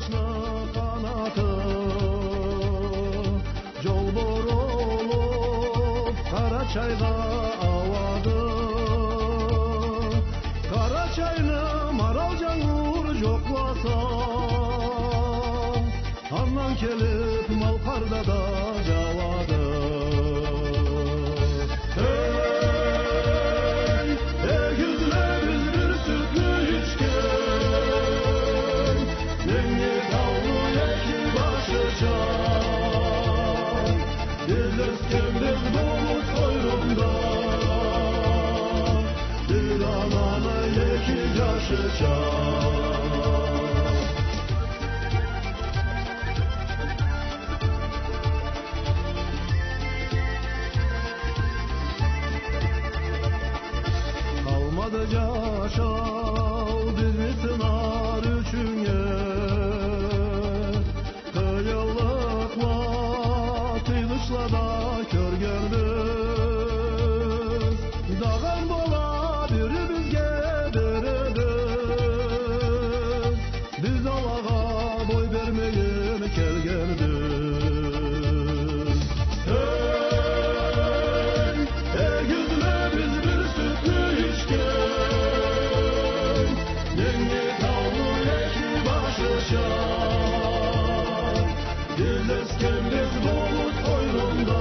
kılıçlı kanatı Jolbor olup Karaçay'da avadı Karaçay'ını Maralcan vur joklasa Andan kelip Malkar'da da javadı Kalmadı yaşav bizi sınar üçüne Kıyılıkla kıyılışla da kör gördük Dağın bola biri bizge derediz Biz Allah'a boy vermeyin kelgerdik Dilleskemiz bulut koynunda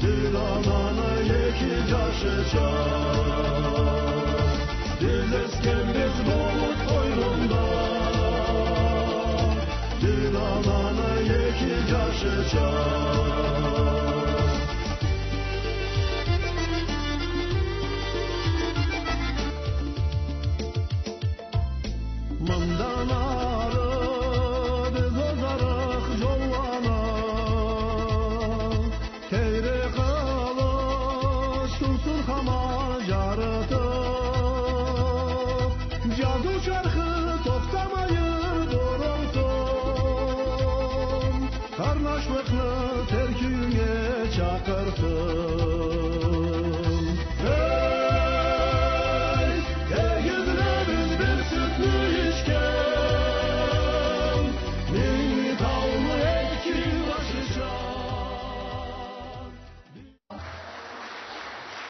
Dil ananı yeki yaşayacak Dilleskemiz bulut koynunda Dil ananı yeki yaşayacak Mından arı biz ozarık jollana Keyri kılıç tutsun hama jarıtıp Cazu şarkı toktamayır durulsun Karnaşlıklı terküye çakırsın